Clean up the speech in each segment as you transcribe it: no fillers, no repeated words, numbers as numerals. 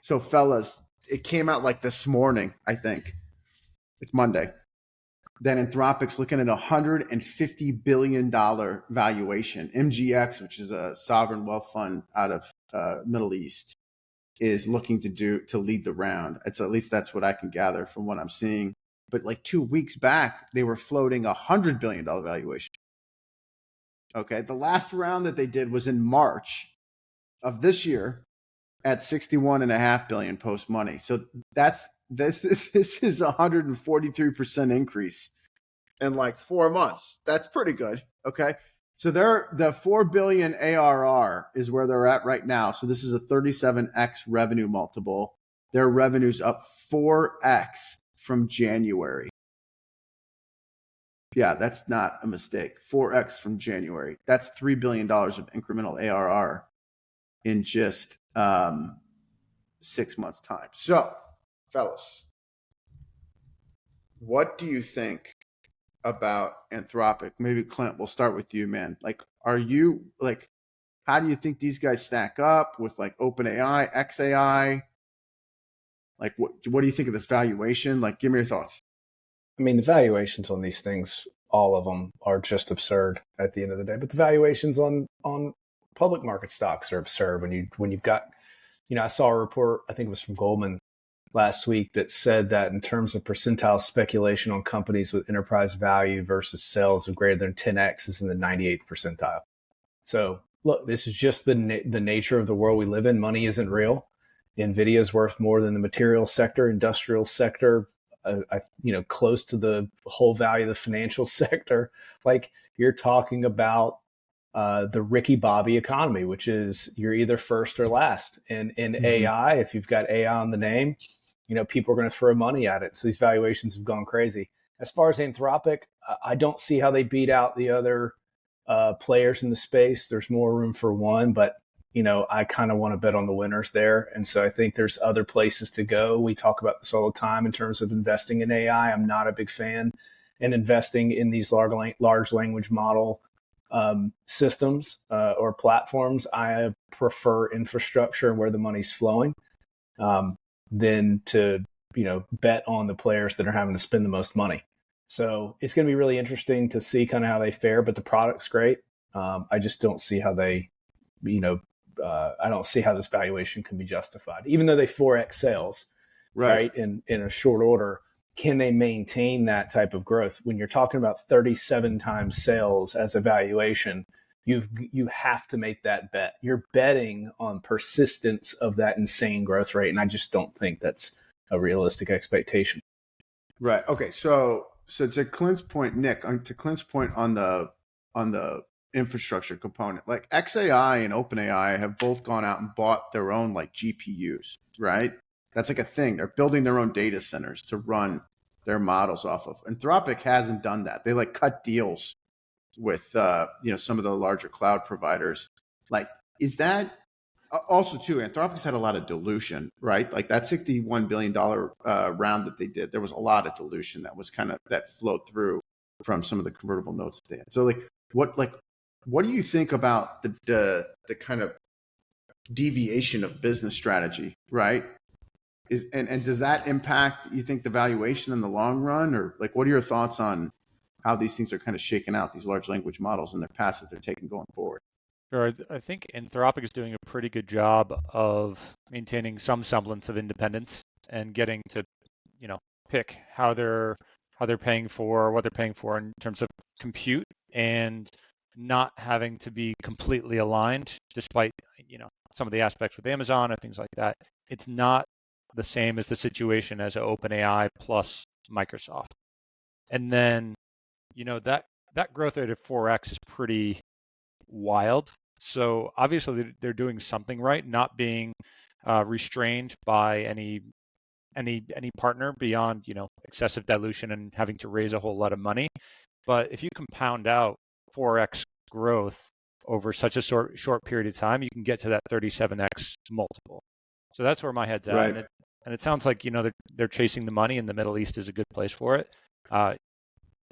So fellas, it came out like this morning, I think. It's Monday. Then Anthropic's looking at $150 billion valuation. MGX, which is a sovereign wealth fund out of Middle East, is looking to lead the round. It's at least that's what I can gather from what I'm seeing. But like 2 weeks back, they were floating $100 billion valuation. Okay, the last round that they did was in March of this year at 61.5 billion post money. So this is 143% increase in like 4 months. That's pretty good. Okay. So the 4 billion ARR is where they're at right now. So this is a 37x revenue multiple. Their revenue's up 4x from January. Yeah, that's not a mistake. 4x from January. That's $3 billion of incremental ARR in just 6 months' time. So, fellas, what do you think about Anthropic? Maybe Clint, we'll start with you, man. Like, how do you think these guys stack up with like OpenAI, xAI? Like, what do you think of this valuation? Like, give me your thoughts. I mean, the valuations on these things, all of them are just absurd at the end of the day. But the valuations on public market stocks are absurd when you've got, I saw a report, I think it was from Goldman last week, that said that in terms of percentile speculation on companies with enterprise value versus sales of greater than 10x is in the 98th percentile. So look, this is just the nature of the world we live in. Money isn't real. NVIDIA is worth more than the material sector, industrial sector, close to the whole value of the financial sector. Like, you're talking about the Ricky Bobby economy, which is you're either first or last. And in AI, if you've got AI on the name, people are going to throw money at it. So these valuations have gone crazy. As far as Anthropic, I don't see how they beat out the other players in the space. There's more room for one, but I kind of want to bet on the winners there. And so I think there's other places to go. We talk about this all the time in terms of investing in AI. I'm not a big fan in investing in these large language model systems or platforms. I prefer infrastructure where the money's flowing than to bet on the players that are having to spend the most money. So it's going to be really interesting to see kind of how they fare, but the product's great. I just don't see how they, I don't see how this valuation can be justified, even though they 4x sales, right? In a short order. Can they maintain that type of growth? When you're talking about 37 times sales as a valuation, you have to make that bet. You're betting on persistence of that insane growth rate, and I just don't think that's a realistic expectation. Right. Okay. So to Clint's point, Nick, to Clint's point on the infrastructure component, like xAI and OpenAI have both gone out and bought their own like GPUs, right? That's like a thing. They're building their own data centers to run their models off of. Anthropic hasn't done that. They like cut deals with some of the larger cloud providers. Like, is that also too? Anthropic's had a lot of dilution, right? Like that $61 billion round that they did, there was a lot of dilution that was that flowed through from some of the convertible notes that they had. So what do you think about the kind of deviation of business strategy, right? And does that impact, you think, the valuation in the long run? Or like, what are your thoughts on how these things are kind of shaking out, these large language models and the paths that they're taking going forward? Sure. I think Anthropic is doing a pretty good job of maintaining some semblance of independence and getting to, pick how they're paying for what they're paying for in terms of compute, and not having to be completely aligned, despite, some of the aspects with Amazon or things like that. It's not the same as the situation as OpenAI plus Microsoft. And then, that growth rate of 4x is pretty wild. So obviously they're doing something right, not being restrained by any partner beyond, excessive dilution and having to raise a whole lot of money. But if you compound out 4x growth over such a short period of time, you can get to that 37x multiple. So that's where my head's at. Right. And it sounds like, they're chasing the money, and the Middle East is a good place for it. We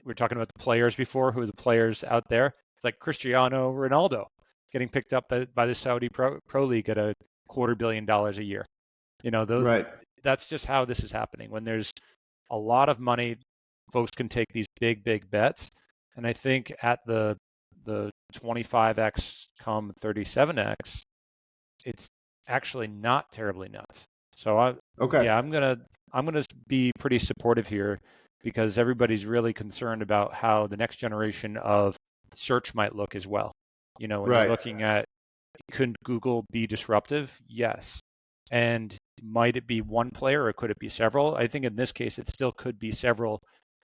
were talking about the players before. Who are the players out there? It's like Cristiano Ronaldo getting picked up by the Saudi Pro League at $250 million a year. Right. That's just how this is happening. When there's a lot of money, folks can take these big bets. And I think at the 25x come 37x, it's actually not terribly nuts. So Okay. I'm gonna be pretty supportive here because everybody's really concerned about how the next generation of search might look as well. When you're Right. looking at, could Google be disruptive? Yes. And might it be one player or could it be several? I think in this case, it still could be several.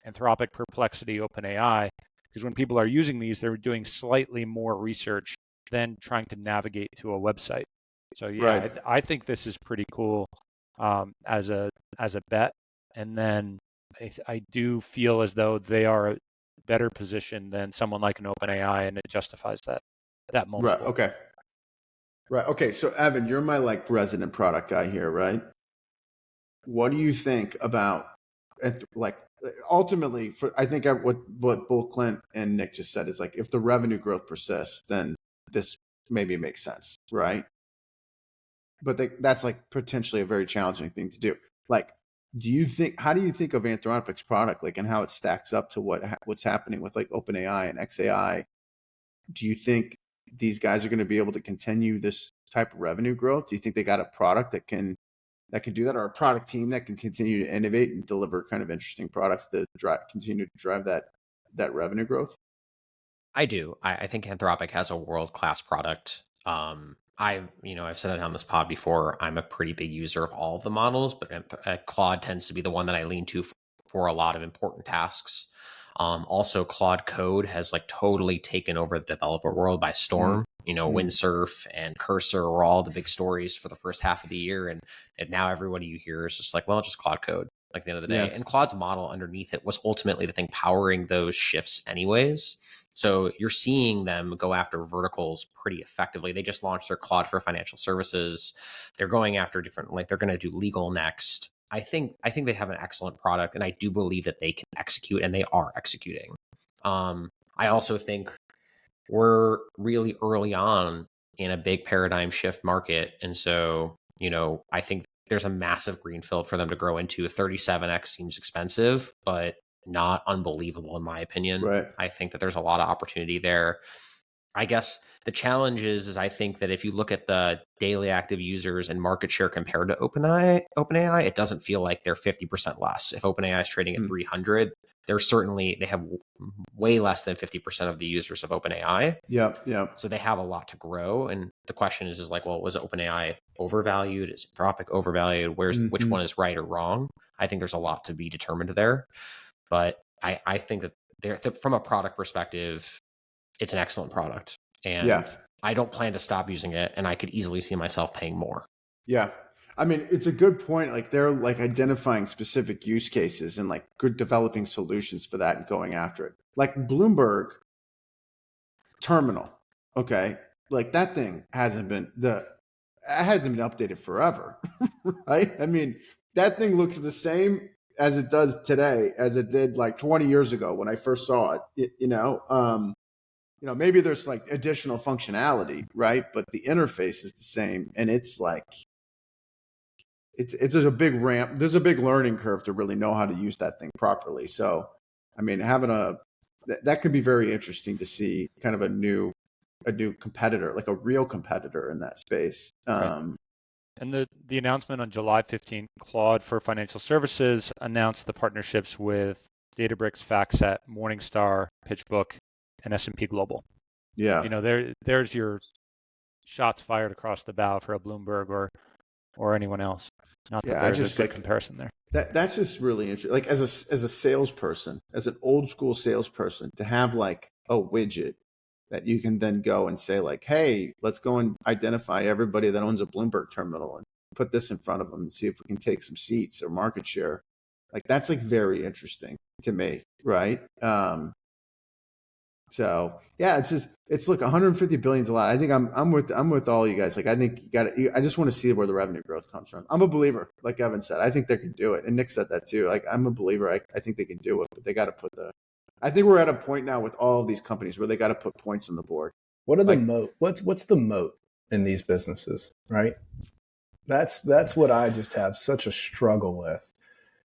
Anthropic, Perplexity, OpenAI, because when people are using these, they're doing slightly more research than trying to navigate to a website. So yeah, Right. I think this is pretty cool as a bet. And then I do feel as though they are a better position than someone like an OpenAI, and it justifies that Right. multiple. Okay. Right. Okay. So Evan, you're my like resident product guy here, right? What do you think about like ultimately I think what both Clint and Nick just said is like if the revenue growth persists, then this maybe makes sense, right? But that's like potentially a very challenging thing to do. Like, how do you think of Anthropic's product, like, and how it stacks up to what's happening with like OpenAI and xAI? Do you think these guys are going to be able to continue this type of revenue growth? Do you think they got a product that can do that, or a product team that can continue to innovate and deliver kind of interesting products that continue to drive that revenue growth? I do. I think Anthropic has a world-class product. I've said it on this pod before. I'm a pretty big user of all of the models, but Claude tends to be the one that I lean to for a lot of important tasks. Also, Claude Code has like totally taken over the developer world by storm. Windsurf and Cursor were all the big stories for the first half of the year, and now everybody you hear is just like, well, just Claude Code. Like at the end of the day, Yeah. and Claude's model underneath it was ultimately the thing powering those shifts, anyways. So you're seeing them go after verticals pretty effectively. They just launched their Claude for financial services. They're going after different, like they're going to do legal next. I think they have an excellent product, and I do believe that they can execute, and they are executing. I also think we're really early on in a big paradigm shift market, and so I think there's a massive greenfield for them to grow into. 37x seems expensive, but not unbelievable in my opinion. Right. I think that there's a lot of opportunity there. I guess the challenge is I think that if you look at the daily active users and market share compared to OpenAI, it doesn't feel like they're 50% less. If OpenAI is trading at 300, they have way less than 50% of the users of OpenAI. Yeah. So they have a lot to grow. And the question is like, well, was OpenAI overvalued? Is Anthropic overvalued? Which one is right or wrong? I think there's a lot to be determined there. But I think that from a product perspective, it's an excellent product. And I don't plan to stop using it. And I could easily see myself paying more. Yeah. I mean, it's a good point. Like they're like identifying specific use cases and like good developing solutions for that and going after it. Like Bloomberg terminal. Okay. Like that thing hasn't been updated forever. Right. I mean, that thing looks the same as it does today as it did like 20 years ago when I first saw it. Maybe there's like additional functionality, right? But the interface is the same, and it's like it's a big ramp. There's a big learning curve to really know how to use that thing properly. So, I mean, having that could be very interesting to see, kind of a new competitor, like a real competitor in that space. Right. And the announcement on July 15th, Claude for Financial Services announced the partnerships with Databricks, FactSet, Morningstar, PitchBook, and S&P Global. Yeah. There's your shots fired across the bow for a Bloomberg or anyone else. Not that there's a good comparison there. That's just really interesting. Like as a salesperson, as an old school salesperson, to have like a widget that you can then go and say like, hey, let's go and identify everybody that owns a Bloomberg terminal and put this in front of them and see if we can take some seats or market share. Like that's like very interesting to me, right? So yeah, it's look, 150 billion is a lot. I think I'm with all you guys. Like I think I just want to see where the revenue growth comes from. I'm a believer, like Evan said. I think they can do it, and Nick said that too. Like I'm a believer. I think they can do it, but they got to put I think we're at a point now with all of these companies where they got to put points on the board. What are the moat? What's the moat in these businesses, right? That's what I just have such a struggle with.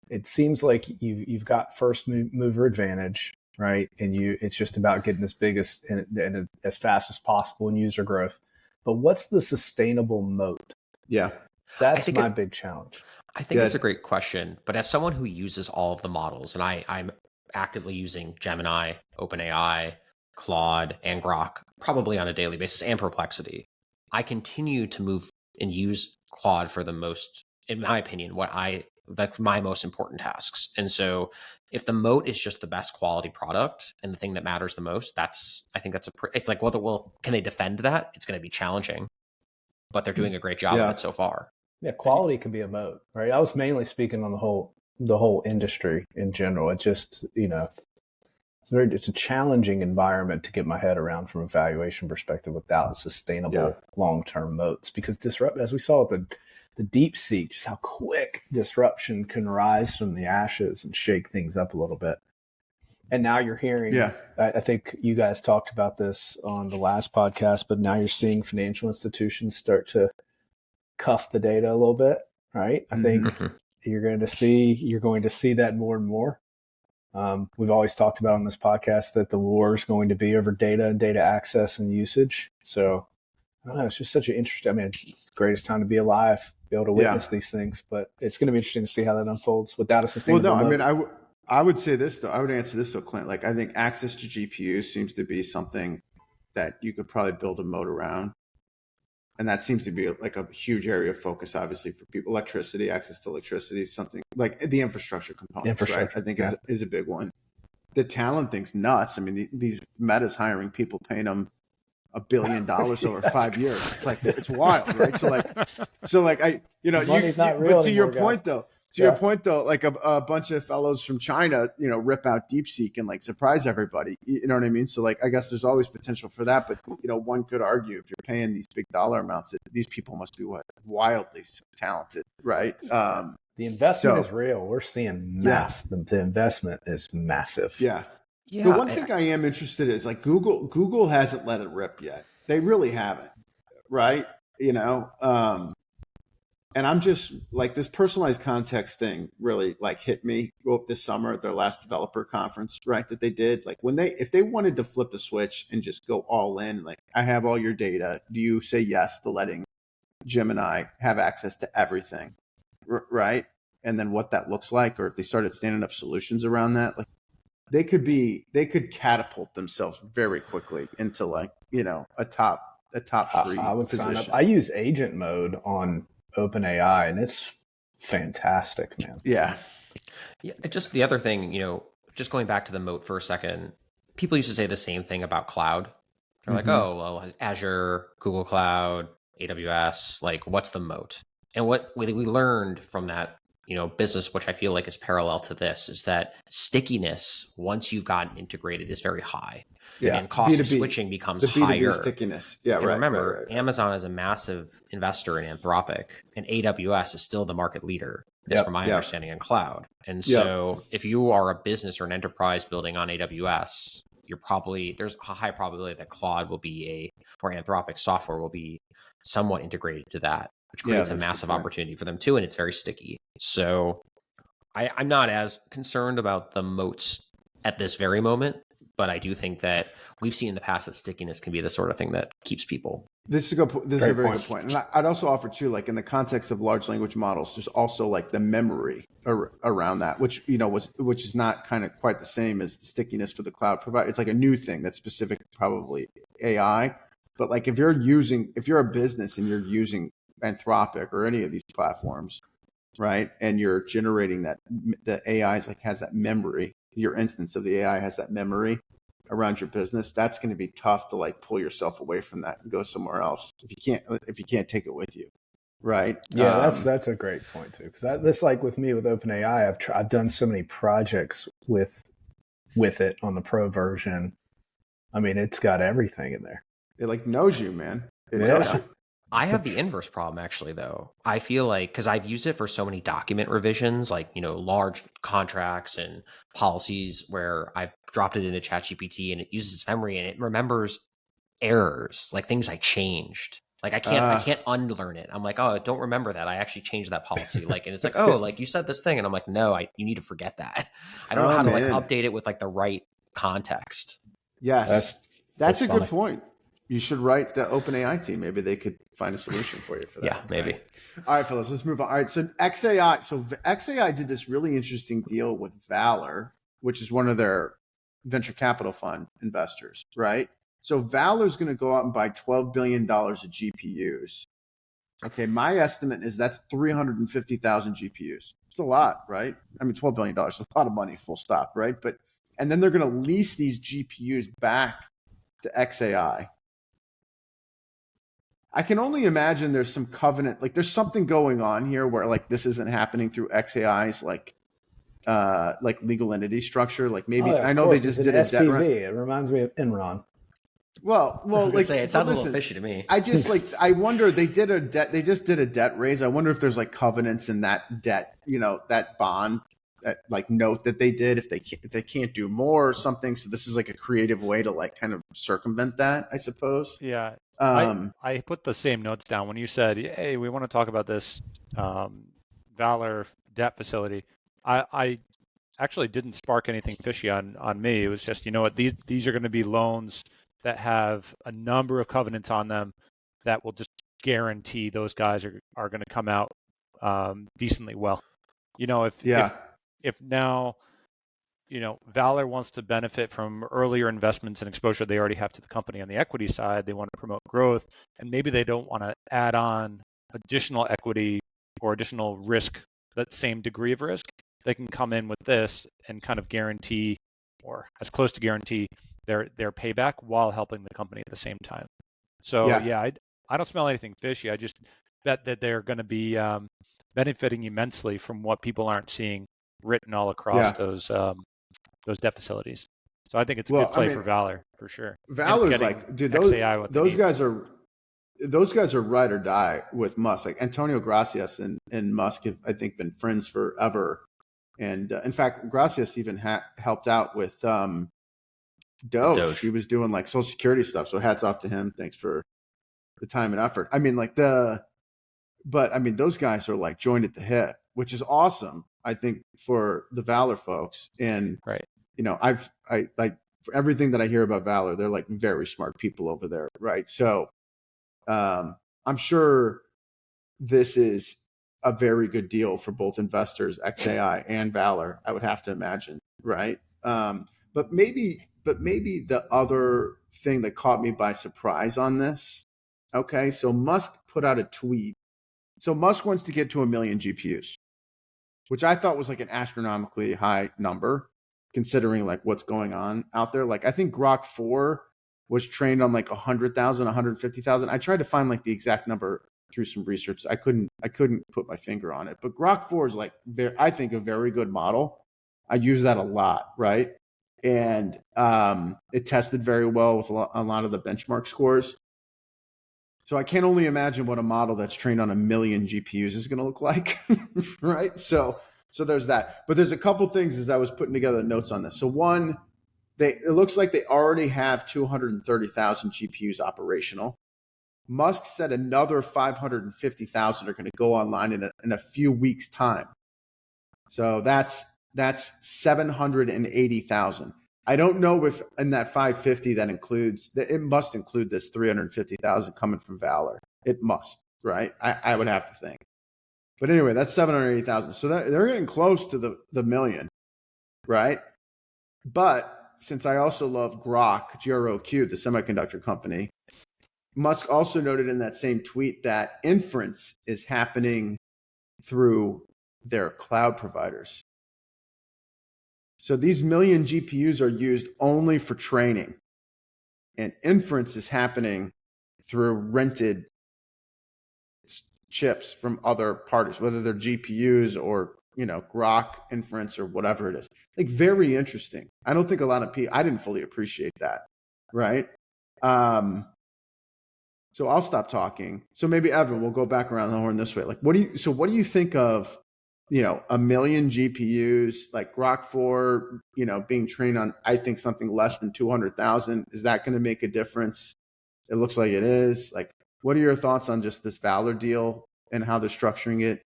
It seems like you've got first mover advantage, right? And it's just about getting as big and as fast as possible in user growth. But what's the sustainable moat? Yeah. That's my big challenge. I think it's a great question. But as someone who uses all of the models, and I'm actively using Gemini, OpenAI, Claude, and Grok probably on a daily basis, and Perplexity, I continue to move and use Claude for the most, in my opinion, my most important tasks. And so if the moat is just the best quality product and the thing that matters the most, I think it's like, well, can they defend that? It's going to be challenging, but they're doing a great job of it so far. Yeah, quality can be a moat, right? I was mainly speaking on the whole industry in general. It just, it's a challenging environment to get my head around from a valuation perspective without sustainable long-term moats, because as we saw with the DeepSeek, just how quick disruption can rise from the ashes and shake things up a little bit. And now you're hearing, I think you guys talked about this on the last podcast, but now you're seeing financial institutions start to cuff the data a little bit, right? I think you're going to see that more and more. We've always talked about on this podcast that the war is going to be over data and data access and usage. So I don't know. It's just such an interesting, it's the greatest time to be alive, be able to witness these things, but it's going to be interesting to see how that unfolds without a sustainable moat. I would say this though. I would answer this though, Clint. Like, I think access to GPUs seems to be something that you could probably build a moat around. And that seems to be like a huge area of focus, obviously, for people. Access to electricity is something like the infrastructure component, right? I think is a big one. The talent thing's nuts. I mean, these Meta's hiring people, paying them $1 billion over 5 years. It's like, it's wild, right? To your point though, like a bunch of fellows from China, rip out DeepSeek and like surprise everybody. You know what I mean? So like, I guess there's always potential for that, but one could argue if you're paying these big dollar amounts, that these people must be wildly talented, right? The investment is real. We're seeing the investment is massive. Yeah. The one thing I am interested in is like Google hasn't let it rip yet. They really haven't, right? And I'm just like, this personalized context thing really like hit me this summer at their last developer conference, right? That they did. Like, if they wanted to flip the switch and just go all in, like, I have all your data. Do you say yes to letting Gemini have access to everything, right? And then what that looks like, or if they started standing up solutions around that, like, they could catapult themselves very quickly into like, a top 3 I would position. sign up. I use agent mode on OpenAI, and it's fantastic, man. Yeah. Just the other thing, just going back to the moat for a second, people used to say the same thing about cloud. They're like, oh, well, Azure, Google Cloud, AWS, like, what's the moat? And what we learned from that, business, which I feel like is parallel to this, is that stickiness, once you've gotten integrated, is very high. Yeah. And cost of switching becomes higher. Stickiness. Yeah, and remember, Amazon is a massive investor in Anthropic, and AWS is still the market leader, from my understanding, in cloud. And so if you are a business or an enterprise building on AWS, there's a high probability that Claude will be or Anthropic software will be somewhat integrated to that, which creates a massive opportunity for them too, and it's very sticky. So I'm not as concerned about the moats at this very moment, but I do think that we've seen in the past that stickiness can be the sort of thing that keeps people. This is a very good point. And I'd also offer too, like, in the context of large language models, there's also like the memory around that, which which is not kind of quite the same as the stickiness for the cloud provider. It's like a new thing that's specific to probably AI. But like, if you're a business and you're using Anthropic or any of these platforms, right, and you're generating that, the AI has that memory, your instance of the AI has that memory around your business, that's going to be tough to like pull yourself away from that and go somewhere else if you can't take it with you, right? Yeah, that's a great point too, because that's like with me with OpenAI, I've done so many projects with it on the pro version. I mean, it's got everything in there. It like knows you, man. It knows you. I have the inverse problem, actually, though. I feel like, because I've used it for so many document revisions, like, large contracts and policies, where I've dropped it into ChatGPT and it uses its memory and it remembers errors, like things I changed. Like I can't unlearn it. I'm like, oh, don't remember that. I actually changed that policy. Like, and it's like, oh, like you said this thing, and I'm like, no, you need to forget that. I don't know how to like update it with like the right context. Yes, that's a funny. good point. You should write the OpenAI team. Maybe they could find a solution for you for that. Yeah, maybe. All right, fellas, let's move on. All right, so xAI. So xAI did this really interesting deal with Valor, which is one of their venture capital fund investors, right? So Valor is going to go out and buy $12 billion of GPUs. Okay, my estimate is that's 350,000 GPUs. It's a lot, right? I mean, $12 billion is a lot of money, full stop, right? And then they're going to lease these GPUs back to xAI. I can only imagine there's some covenant, like there's something going on here where like this isn't happening through xAI's like legal entity structure. Like maybe I know course. they just It's did an a debt. SPV. It reminds me of Enron. Well, like it sounds a little fishy to me. I just like I wonder they just did a debt raise. I wonder if there's like covenants in that debt, that bond, that like note that they did if they can't do more or something. So this is like a creative way to like kind of circumvent that, I suppose. Yeah. I put the same notes down when you said, hey, we want to talk about this Valor debt facility. I actually didn't spark anything fishy on me. It was just, you know what, these are going to be loans that have a number of covenants on them that will just guarantee those guys are going to come out decently well. If now, Valor wants to benefit from earlier investments and exposure they already have to the company on the equity side, they want to promote growth, and maybe they don't want to add on additional equity or additional risk, that same degree of risk, they can come in with this and kind of guarantee, or as close to guarantee, their payback while helping the company at the same time. So I don't smell anything fishy. I just bet that they're going to be benefiting immensely from what people aren't seeing written all across those debt facilities. So I think it's a good play for Valor for sure. Valor's like, dude, those guys are ride or die with Musk. Like Antonio Gracias and Musk have, I think, been friends forever. And in fact, Gracias even helped out with Doge. He was doing like Social Security stuff. So hats off to him. Thanks for the time and effort. I mean, those guys are like joined at the hip, which is awesome, I think, for the Valor folks. And right. I like for everything that I hear about Valor, they're like very smart people over there, right? So I'm sure this is a very good deal for both investors, xAI and Valor, I would have to imagine, right? But maybe the other thing that caught me by surprise on this, okay, so Musk put out a tweet. So Musk wants to get to 1 million GPUs, which I thought was like an astronomically high number, considering like what's going on out there. Like I think Grok 4 was trained on like 100,000, 150,000. I tried to find like the exact number through some research. I couldn't put my finger on it. But Grok 4 is like I think a very good model. I use that a lot, right? And it tested very well with a lot of the benchmark scores. So I can only imagine what a model that's trained on 1 million GPUs is going to look like, right? So there's that. But there's a couple things as I was putting together notes on this. So one, it looks like they already have 230,000 GPUs operational. Musk said another 550,000 are going to go online in a few weeks' time. So that's 780,000. I don't know if in that 550 it must include this 350,000 coming from Valor. It must, right? I would have to think. But anyway, that's 780,000. So they're getting close to the million, right? But since I also love Grok, GROQ, the semiconductor company, Musk also noted in that same tweet that inference is happening through their cloud providers. So these million GPUs are used only for training, and inference is happening through rented chips from other parties, whether they're GPUs or Grok inference or whatever it is. Like very interesting. I don't think a lot of people. I didn't fully appreciate that, right? So I'll stop talking. So maybe Evan, we'll go back around the horn this way. Like, what do you think of, 1 million GPUs, like Grok 4, being trained on, I think something less than 200,000. Is that going to make a difference? It looks like it is. Like, What are your thoughts on just this Valor deal and how they're structuring it?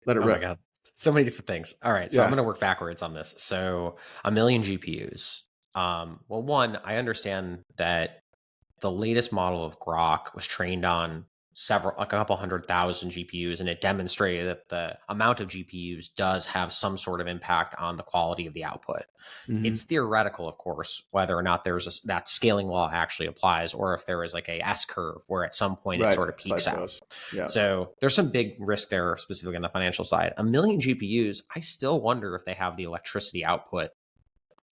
Let it Oh rip. my God. So many different things. All right. So Yeah. I'm going to work backwards on this. So 1 million GPUs. Well, one, I understand that the latest model of Grok was trained on a couple 100,000 GPUs, and it demonstrated that the amount of GPUs does have some sort of impact on the quality of the output. Mhm. It's theoretical, of course, whether or not that scaling law actually applies, or if there is like a S curve where at some point it Right. sort of peaks out. Plateaus. Yeah. So there's some big risk there, specifically on the financial side. 1 million GPUs, I still wonder if they have the electricity output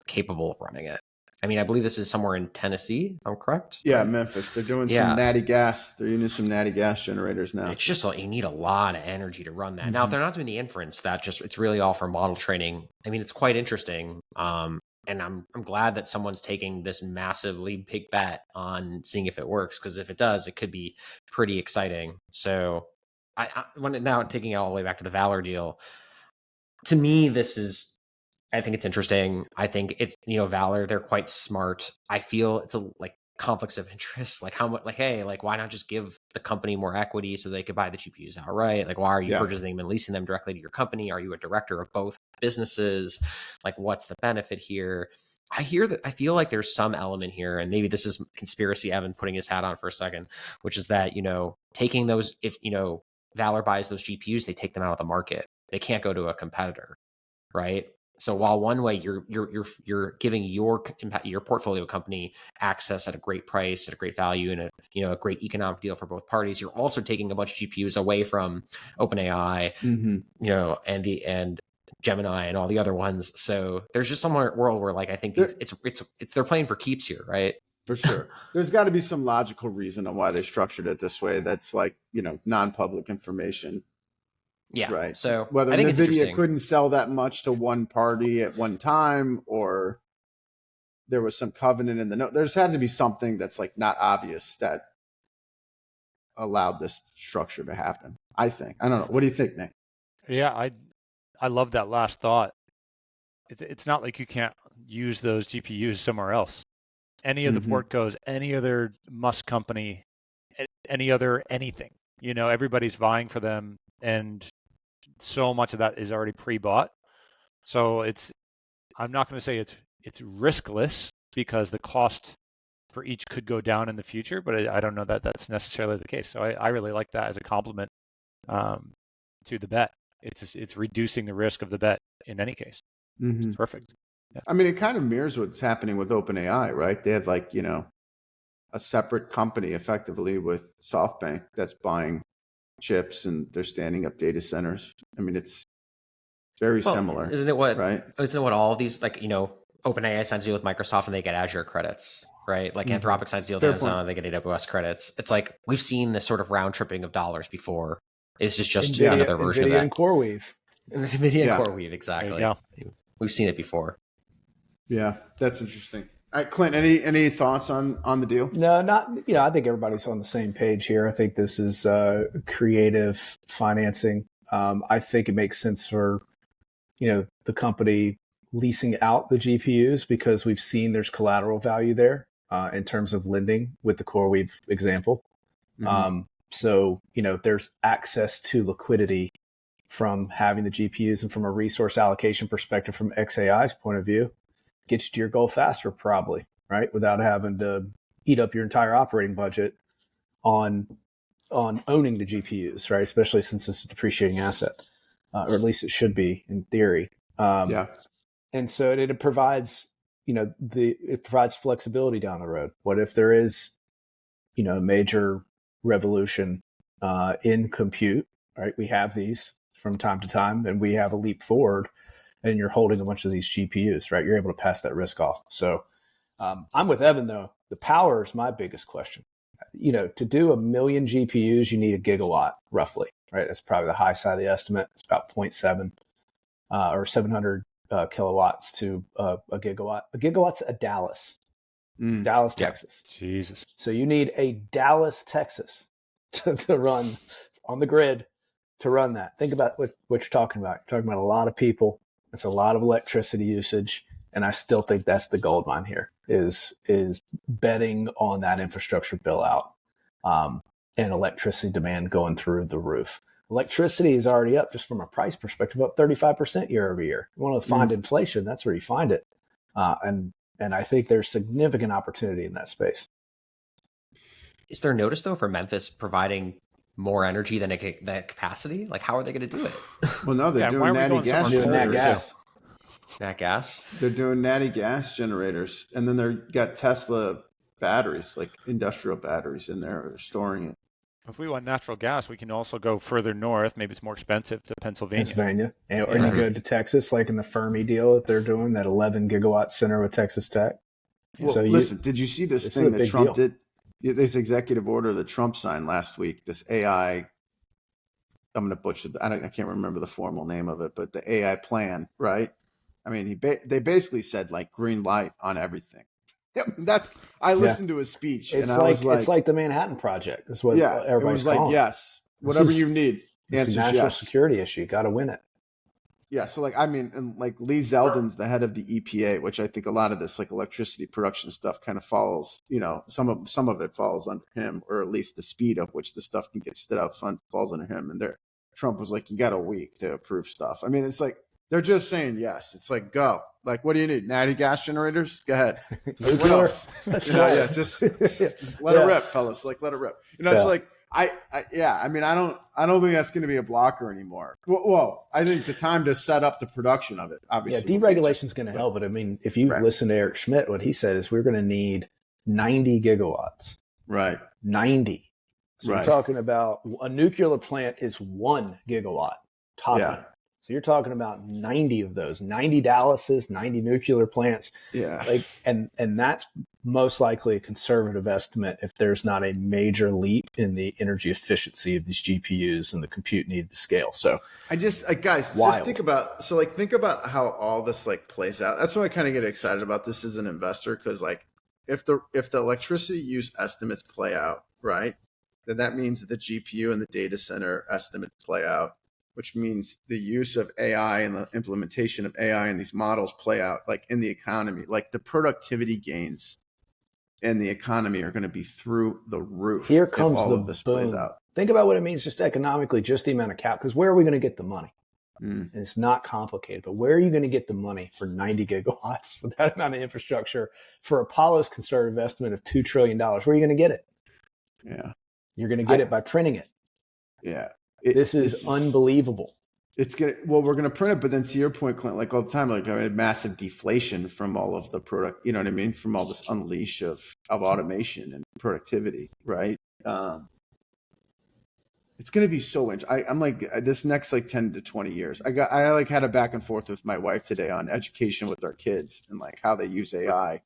capable of running it. I mean, I believe this is somewhere in Tennessee, if I'm correct. Yeah, right? Memphis. They're doing Yeah. some natty gas. They're using some natty gas generators now. It's just like you need a lot of energy to run that. Now, if they're not doing the inference, it's really all for model training. I mean, it's quite interesting. And I'm glad that someone's taking this massively big bet on seeing if it works, because if it does, it could be pretty exciting. So now taking it all the way back to the Valor deal, to me, I think it's interesting. I think it's, Valor, they're quite smart. I feel it's like conflicts of interest. Like how much, like, hey, like why not just give the company more equity so they could buy the GPUs outright? Like, why are you purchasing them and leasing them directly to your company? Are you a director of both businesses? Like, what's the benefit here? I feel like there's some element here, and maybe this is conspiracy Evan putting his hat on for a second, which is that, taking those, if, Valor buys those GPUs, they take them out of the market. They can't go to a competitor, right? So while one way you're giving your portfolio company access at a great price, at a great value, and a great economic deal for both parties, you're also taking a bunch of GPUs away from OpenAI, and Gemini and all the other ones. So there's just some world where, like, I think they're playing for keeps here, right? For sure. There's got to be some logical reason on why they structured it this way. That's like, non-public information. Yeah. Right. So whether I think NVIDIA couldn't sell that much to one party at one time, or there was some covenant in the note. There's had to be something that's like not obvious that allowed this structure to happen. I think. I don't know. What do you think, Nick? Yeah, I love that last thought. It's not like you can't use those GPUs somewhere else. Any of the portcos, any other Musk company, any other anything. Everybody's vying for them, and so much of that is already pre-bought. So I'm not going to say it's riskless, because the cost for each could go down in the future, but I don't know that that's necessarily the case. So I really like that as a compliment to the bet. It's reducing the risk of the bet in any case. It's perfect. Yeah. I mean, it kind of mirrors what's happening with OpenAI, right? They had like, a separate company effectively with SoftBank that's buying chips, and they're standing up data centers. I mean, it's very similar. Isn't it what, right? Isn't it what all of these, like, OpenAI signs a deal with Microsoft and they get Azure credits, right? Like Anthropic signs a deal with Amazon and they get AWS credits. It's like, we've seen this sort of round tripping of dollars before. It's just NVIDIA, another version NVIDIA of that. And CoreWeave. NVIDIA and CoreWeave, exactly. There you go. We've seen it before. Yeah, that's interesting. All right, Clint, any thoughts on the deal? No, not, I think everybody's on the same page here. I think this is creative financing. I think it makes sense for, the company leasing out the GPUs, because we've seen there's collateral value there in terms of lending with the CoreWeave example. So, there's access to liquidity from having the GPUs, and from a resource allocation perspective, from xAI's point of view, get you to your goal faster, probably, right? Without having to eat up your entire operating budget on owning the GPUs, right? Especially since it's a depreciating asset, or at least it should be in theory. And so it provides, it provides flexibility down the road. What if there is, a major revolution in compute, right? We have these from time to time, and we have a leap forward, and you're holding a bunch of these GPUs, right? You're able to pass that risk off. So I'm with Evan, though. The power is my biggest question. To do 1 million GPUs, you need a gigawatt, roughly, right? That's probably the high side of the estimate. It's about 0.7 or 700 kilowatts to a gigawatt. A gigawatt's a Dallas. It's Dallas, Texas. Jesus. So you need a Dallas, Texas to run on the grid to run that. Think about what you're talking about. You're talking about a lot of people. It's a lot of electricity usage. And I still think that's the gold mine here, is betting on that infrastructure bill out. and electricity demand going through the roof. Electricity is already up, just from a price perspective, up 35% year over year. You want to find inflation, that's where you find it. And I think there's significant opportunity in that space. Is there notice though for Memphis providing more energy than that capacity? Like, how are they going to do it? Well, no, they're Yeah, doing why are we natty going gas somewhere Doing generators. nat gas. Nat gas? They're doing natty gas generators, and then they've got Tesla batteries, like industrial batteries in there. They're storing it. If we want natural gas, we can also go further north. Maybe it's more expensive to Pennsylvania. Or you go to Texas, like in the Fermi deal that they're doing, that 11 gigawatt center with Texas Tech. Well, listen, did you see this thing that Trump did? This executive order that Trump signed last week, this AI, I'm going to butcher I can't remember the formal name of it, but the AI plan, right? I mean, they basically said like green light on everything. Yeah, I listened to his speech, it's and I was like, it's like the Manhattan Project. Is what everybody's it was like, calling. yes, whatever you need. It's a national security issue. Got to win it. Yeah, so like, I mean, and like Lee Zeldin's the head of the EPA, which I think a lot of this like electricity production stuff kind of follows, you know, some of it falls under him, or at least the speed of which the stuff can get stood up front falls under him. And Trump was like, you got a week to approve stuff. I mean, it's like, they're just saying yes. It's like, go. Like, what do you need? Natty gas generators? Go ahead. What else? Just let it rip, fellas. Like, let it rip. You know, it's like, I mean, I don't think that's going to be a blocker anymore. Well, I think the time to set up the production of it, obviously. Yeah, deregulation is going to help. But I mean, if you listen to Eric Schmidt, what he said is we're going to need 90 gigawatts. Right. 90. So we're talking about a nuclear plant is 1 gigawatt top end. So you're talking about 90 of those, 90 Dallases, 90 nuclear plants. Yeah. Like, and that's most likely a conservative estimate if there's not a major leap in the energy efficiency of these GPUs and the compute needed to scale. So guys, just think about how all this like plays out. That's why I kind of get excited about this as an investor, because like if the electricity use estimates play out, right, then that means that the GPU and the data center estimates play out, which means the use of AI and the implementation of AI and these models play out like in the economy. Like the productivity gains in the economy are going to be through the roof. Here comes all the of this boom. plays out. Think about what it means just economically, just the amount of cap. Because where are we going to get the money? And it's not complicated, but where are you going to get the money for 90 gigawatts for that amount of infrastructure for Apollo's conservative estimate of $2 trillion? Where are you going to get it? Yeah. You're going to get it by printing it. Yeah. This is unbelievable. We're gonna print it, but then to your point, Clint, like all the time, like I had massive deflation from all of the product, you know what I mean, from all this unleash of automation and productivity, right? It's gonna be so interesting. I'm like this next like 10 to 20 years. I like had a back and forth with my wife today on education with our kids and like how they use AI.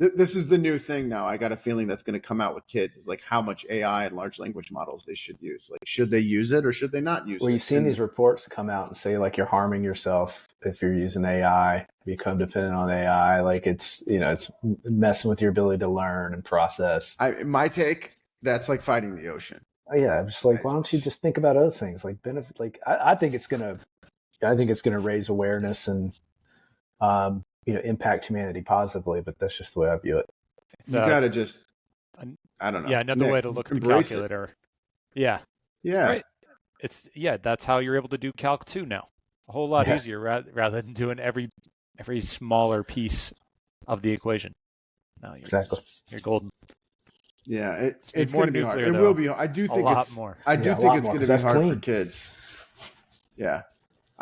This is the new thing now. I got a feeling that's going to come out with kids is like how much AI and large language models they should use. Like, should they use it or should they not use it? Well, you've seen these reports come out and say like you're harming yourself if you're using AI, become dependent on AI. Like it's messing with your ability to learn and process. My take, that's like fighting the ocean. Oh, yeah, I'm just like, why don't you just think about other things like benefit? Like I think it's gonna raise awareness and impact humanity positively, but that's just the way I view it. You gotta just, I don't know. Yeah, another way to look at the calculator. Yeah. Right. That's how you're able to do Calc 2 now. A whole lot easier rather than doing every smaller piece of the equation. No, you're golden. Yeah, it's going to be hard. It will be. I do think it's more. I do think it's going to be hard for kids. Yeah.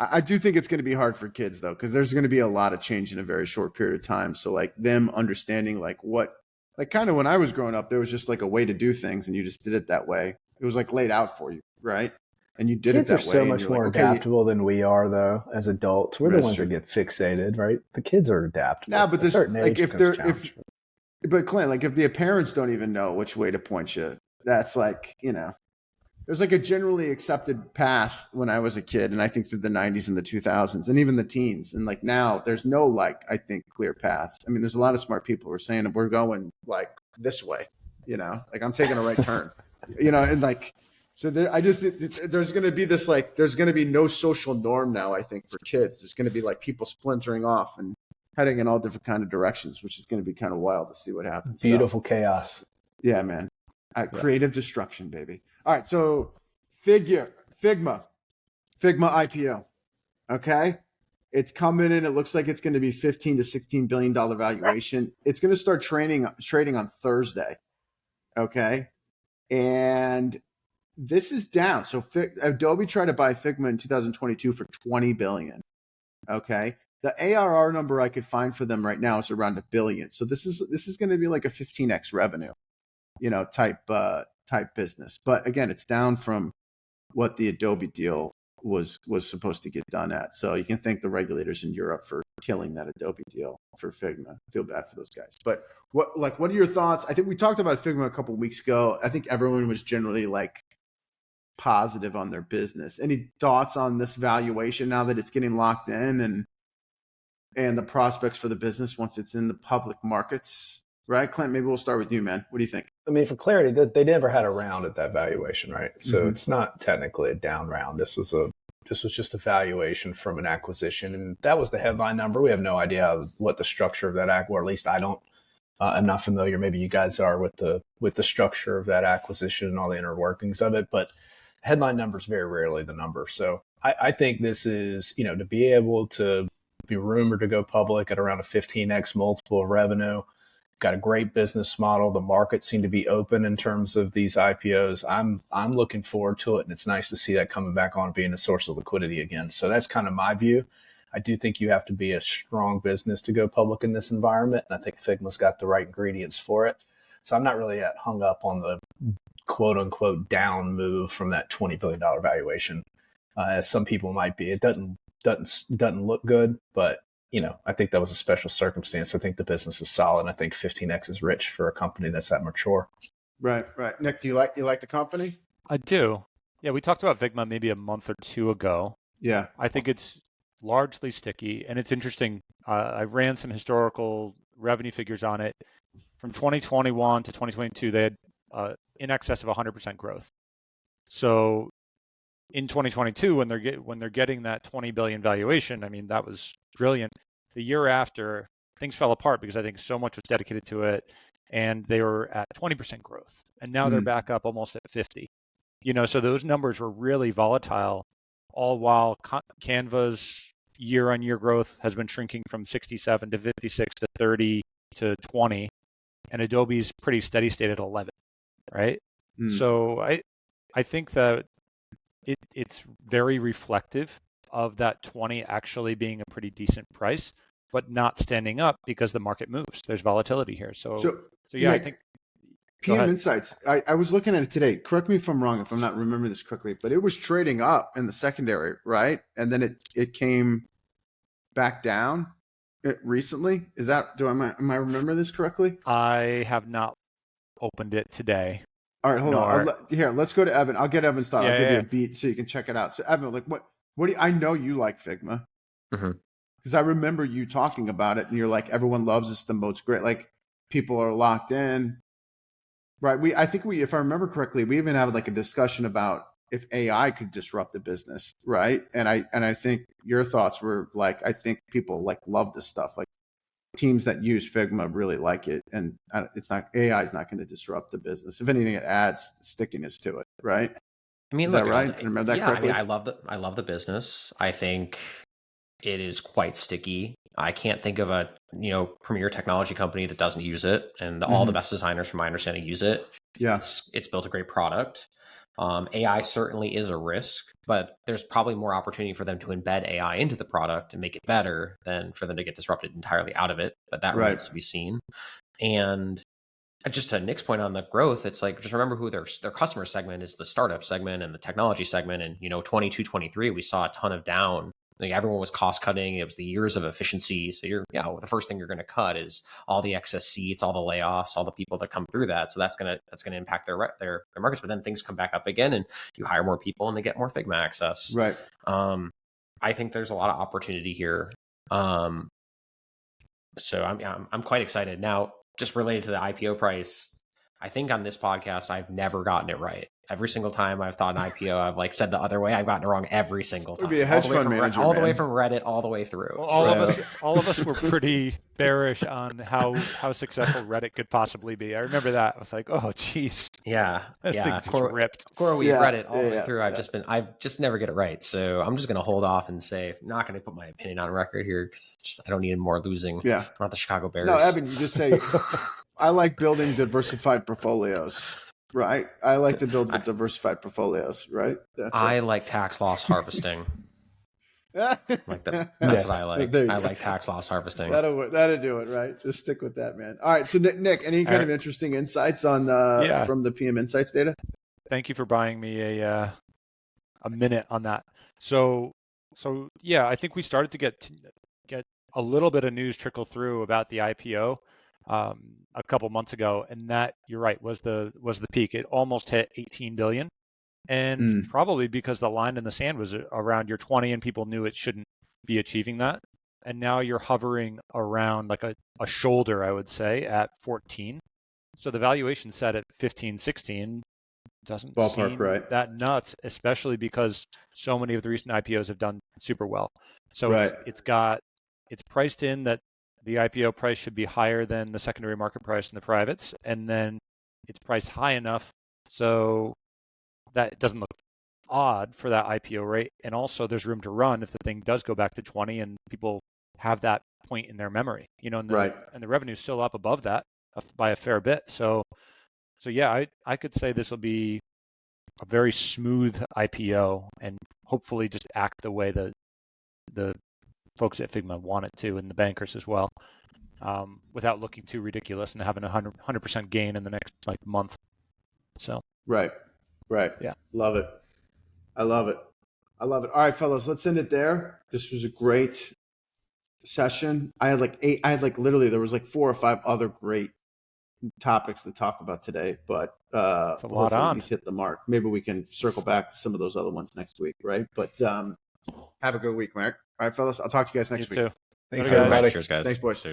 I do think it's going to be hard for kids though, because there's going to be a lot of change in a very short period of time. So like them understanding like what, like kind of when I was growing up, there was just like a way to do things and you just did it that way. It was like laid out for you, right? And you did it that way. Kids are so much more adaptable than we are though as adults. We're the ones that get fixated, right? The kids are adaptable. Yeah, but there's like but Clint, like if the parents don't even know which way to point you, that's like, there's like a generally accepted path when I was a kid, and I think through the 90s and the 2000s and even the teens. And like now there's no like, I think, clear path. I mean, there's a lot of smart people who are saying we're going like this way, like I'm taking a right turn, and like, so there's going to be this, like, there's going to be no social norm now, I think, for kids. There's going to be like people splintering off and heading in all different kind of directions, which is going to be kind of wild to see what happens. Beautiful chaos. Yeah, man. Creative destruction, baby. All right, so Figma IPO. Okay, it's coming in. It looks like it's going to be $15 to $16 billion valuation. It's going to start trading on Thursday. Okay, and this is down. So Adobe tried to buy Figma in 2022 for $20 billion. Okay, the ARR number I could find for them right now is around $1 billion. So this is going to be like a 15x revenue, type business. But again, it's down from what the Adobe deal was supposed to get done at. So you can thank the regulators in Europe for killing that Adobe deal for Figma. I feel bad for those guys. But what are your thoughts? I think we talked about Figma a couple of weeks ago. I think everyone was generally like positive on their business. Any thoughts on this valuation now that it's getting locked in and the prospects for the business once it's in the public markets? Right, Clint, maybe we'll start with you, man. What do you think? I mean, for clarity, they never had a round at that valuation, right? So it's not technically a down round. This was just a valuation from an acquisition, and that was the headline number. We have no idea what the structure of that or at least I don't. I'm not familiar. Maybe you guys are with the structure of that acquisition and all the inner workings of it, but headline number is very rarely the number. So I think this is, to be able to be rumored to go public at around a 15x multiple of revenue. Got a great business model. The market seemed to be open in terms of these IPOs. I'm looking forward to it, and it's nice to see that coming back on being a source of liquidity again. So that's kind of my view. I do think you have to be a strong business to go public in this environment, and I think Figma's got the right ingredients for it. So I'm not really hung up on the quote unquote down move from that $20 billion valuation, as some people might be. It doesn't look good, but I think that was a special circumstance. I think the business is solid. I think 15x is rich for a company that's that mature. Right. Nick, do you like the company? I do. Yeah, we talked about Figma maybe a month or two ago. Yeah. I think it's largely sticky, and it's interesting. I ran some historical revenue figures on it. From 2021 to 2022, they had in excess of 100% growth. So in 2022, when they're getting that 20 billion valuation, I mean, that was brilliant. The year after, things fell apart because I think so much was dedicated to it, and they were at 20% growth, and now they're back up almost at 50. So those numbers were really volatile, all while Canva's year-on-year growth has been shrinking from 67 to 56 to 30 to 20, and Adobe's pretty steady state at 11, right? So I think that it's very reflective of that 20 actually being a pretty decent price, but not standing up because the market moves. There's volatility here. So yeah, Nick, I think PM Insights. I was looking at it today. Correct me if I'm wrong, if I'm not remembering this correctly, but it was trading up in the secondary, right? And then it came back down recently. Am I remembering this correctly? I have not opened it today. All right, hold on. Let's go to Evan. I'll get Evan's thought. I'll give you a beat so you can check it out. So Evan, what do I know you like Figma? Because I remember you talking about it, and you're like, everyone loves this the most. Great, like people are locked in, right? I think if I remember correctly, we even had like a discussion about if AI could disrupt the business, right? And I think your thoughts were like, I think people like love this stuff. Like teams that use Figma really like it, and AI is not going to disrupt the business. If anything, it adds stickiness to it, right? I mean, is that right? I remember that correctly? I mean, I love the business. I think it is quite sticky. I can't think of a premier technology company that doesn't use it, and all the best designers, from my understanding, use it. Yeah, it's built a great product. AI certainly is a risk, but there's probably more opportunity for them to embed AI into the product and make it better than for them to get disrupted entirely out of it. But that remains to be seen. And just to Nick's point on the growth, it's like, just remember who their customer segment is: the startup segment and the technology segment. And 22, 23, we saw a ton of down. Like everyone was cost cutting. It was the years of efficiency. So the first thing you're going to cut is all the excess seats, all the layoffs, all the people that come through that. So that's going to impact their markets. But then things come back up again, and you hire more people, and they get more Figma access. Right. I think there's a lot of opportunity here. So I'm quite excited. Now, just related to the IPO price, I think on this podcast I've never gotten it right. Every single time I've thought an IPO, I've like said the other way. I've gotten it wrong every single time. Would be a hedge fund manager, all the way man. from Reddit all the way through. Well, So, all of us were pretty bearish on how successful Reddit could possibly be. I remember that. I was like, oh, geez, yeah, this yeah. thing's just ripped. CoreWeave, Yeah, Reddit all the way yeah, through. I've just never get it right. So I'm just gonna hold off and say I'm not gonna put my opinion on record here because I don't need more losing. Yeah. I'm not the Chicago Bears. No, Evan, you just say, I like building diversified portfolios, right? I like to build the diversified portfolios, right? I like tax loss harvesting. Like that. That's what I like. I like tax loss harvesting. That'll do it, right? Just stick with that, man. All right. So Nick, any kind of interesting insights on from the PM Insights data? Thank you for buying me a minute on that. So yeah, I think we started to get a little bit of news trickle through about the IPO a couple months ago, and that, you're right, was the peak. It almost hit 18 billion, and probably because the line in the sand was around your 20, and people knew it shouldn't be achieving that. And now you're hovering around like a shoulder, I would say, at 14. So the valuation set at 15, 16 doesn't Ballpark, seem right? that nuts, especially because so many of the recent IPOs have done super well. So right. it's priced in that the IPO price should be higher than the secondary market price in the privates, and then it's priced high enough so that it doesn't look odd for that IPO rate. And also there's room to run if the thing does go back to 20 and people have that point in their memory, and the revenue's still up above that by a fair bit. So yeah, I could say this will be a very smooth IPO and hopefully just act the way the folks at Figma want it to, and the bankers as well, without looking too ridiculous and having 100% gain in the next month. So right. Yeah, love it. I love it. All right, fellas, let's end it there. This was a great session. I had literally there was 4 or 5 other great topics to talk about today, but it's a lot on. These hit the mark. Maybe we can circle back to some of those other ones next week, right? But have a good week, Mark. All right, fellas, I'll talk to you guys next week. You too. Thanks, Later, guys. everybody. Cheers, guys. Thanks, boys. Cheers.